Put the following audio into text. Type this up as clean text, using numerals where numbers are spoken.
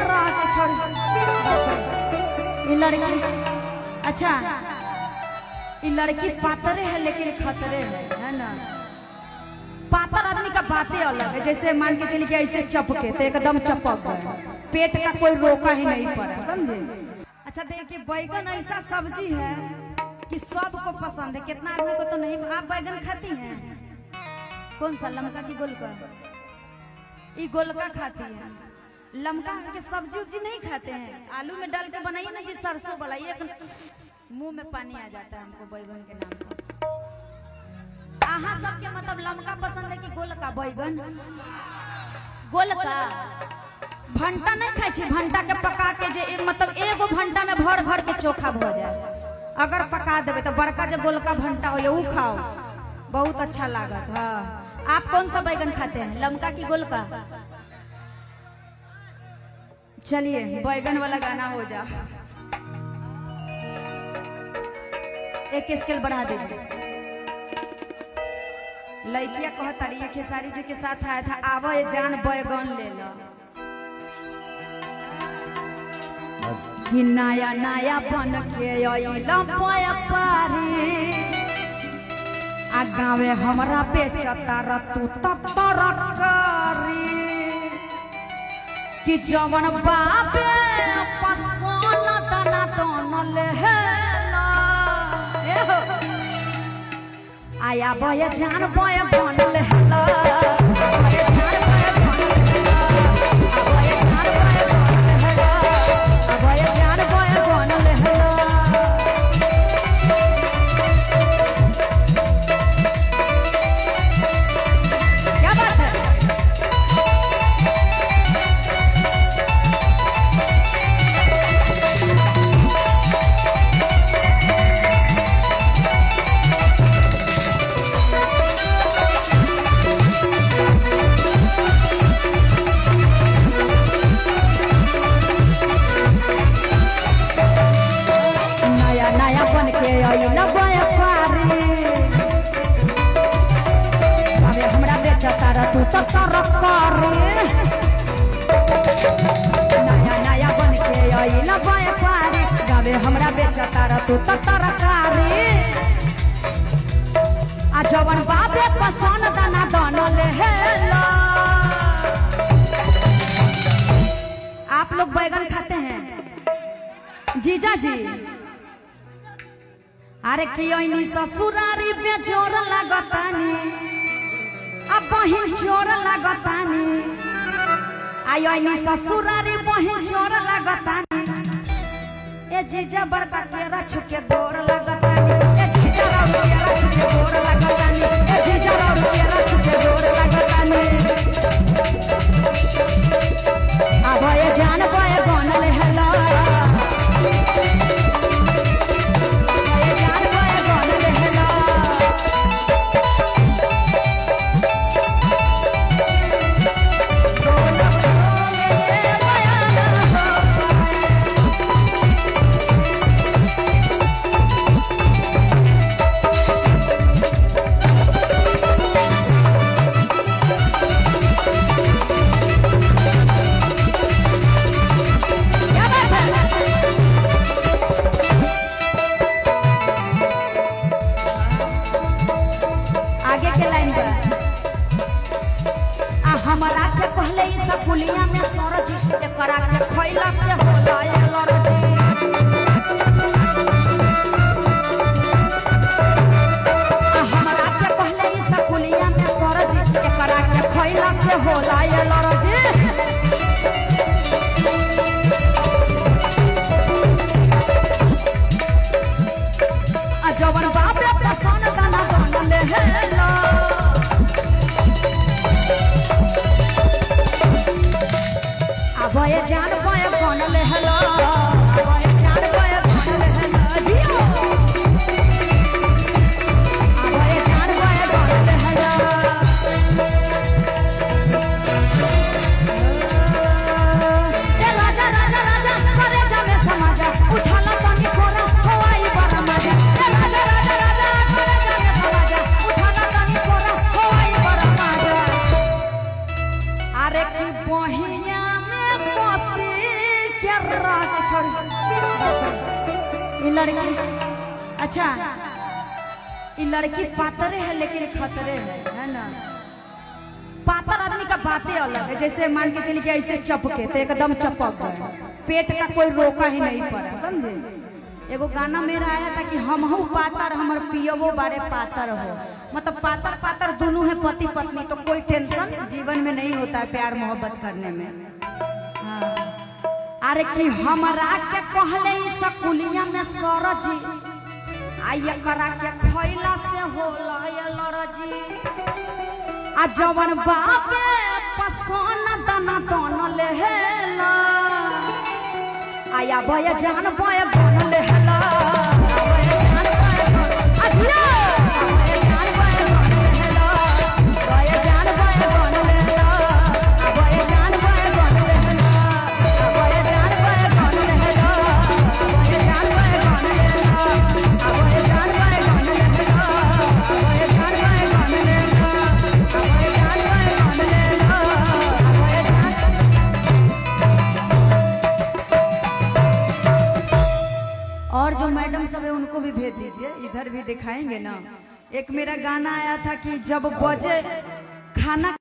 राजा छोड़ ये लड़की। अच्छा ये लड़की पातरे है लेकिन खतरे है ना। पातर आदमी का बातें अलग है, जैसे मान के चलिए कि ऐसे चपके तो एकदम चपक है, पेट का कोई रोका ही नहीं पड़ा, समझे। अच्छा देखिए बैगन ऐसा सब्जी है कि सबको पसंद है, कितना आदमी को तो नहीं। आप बैगन खाती हैं? कौन सा, लमका की गोलका? ये गोलका खाती है, लमका के सब्जी उब्जी नहीं खाते हैं। आलू में डाल के बनाइए ना जी सरसों वाला, ये मुंह में पानी आ जाता है हमको बैगन के नाम पर। आहा सबके मतलब लमका पसंद है कि गोलका? बैगन गोलका भंटा नहीं खाई छी, भंटा के पका के जे मतलब एगो भंटा में भर घर के चोखा हो जाए, अगर पका देवे तो बड़का जो गोलका भंटा हो वो खाओ, बहुत अच्छा लागत। हाँ आप कौन सा बैगन खाते हैं, लमका की गोलका? चलिए बैगन वाला गाना हो जा, एक स्केल बढ़ा दीजिए। लड़किया कहता रही खेसारी जी के साथ आया था, आवा जान बैगन ले लो कि नया नया बन के अइला व्यापारी आ गावे हमरा बेचता रतू तरकारी कि जवन बाबे पसंद दाना दाना लेला आया बय जान बय बन लेला हमरा बेचता तू तरकारी आ जवन बाबे पसंद दाना दाना लेला। आप लोग बैगन खाते हैं जीजा जी? अरे कि ससुरारी बेचोर लागतानी अब बहिन चोर लागतानी, आई ससुरारी बहिन चोर लागतानी, ए जीजा बड़का केरा छुके गोर लगतानी, ए जीजा राव केरा छुके गोर लगतानी, ए जीजा राव केरा छुके गोर लगतानी। अब ये जान पाए कौन लेहला, ये जान पाए कौन लेहला। हमरा के पहले ई सकुलिया में सरज के करा के खैला से होला एलर्जी। हमरा के पहले ई सकुलिया में सरज के करा के खैला से होला एलर्जी। आ जवन बाबे पसंद दाना दाना लेला भय जान पाए कौन लेहला, भय जान पाए कौन लेहला जियो, भय जान पाए कौन लेहला। ए राजा राजा राजा करे जावे समाजा, उठाला पानी कोरा होई बड़ा मजा। ए राजा राजा राजा करे जावे समाजा, उठाला पानी कोरा होई बड़ा मजा। अरे की बहिया में कोसी के राज छोड़ ये लड़की। अच्छा ये लड़की पातरे है लेकिन खतरे है ना। पातर आदमी का बातें अलग है, जैसे मान के चलिए कि ऐसे चपके तो एकदम चपक गए, पेट का कोई रोका ही नहीं पड़ा, समझे। एगो गाना मेरा आया था कि हम हूँ पातर हमर पियवो बारे पातर हो, मतलब पातर पातर दोनों है पति पत्नी, तो कोई टेंशन जीवन में नहीं होता है प्यार मोहब्बत करने में। हाँ। अरे कि हमरा के कहले स्कूलिया में सरजी आइए करा के खैला से होला ये लड़जी आ जवन बापे पसंद दाना दान लेला आया बय जान बय बन लेला और जो मैडम सब है उनको भी भेज दीजिए, इधर भी दिखाएंगे ना। एक मेरा गाना आया था कि जब बजे खाना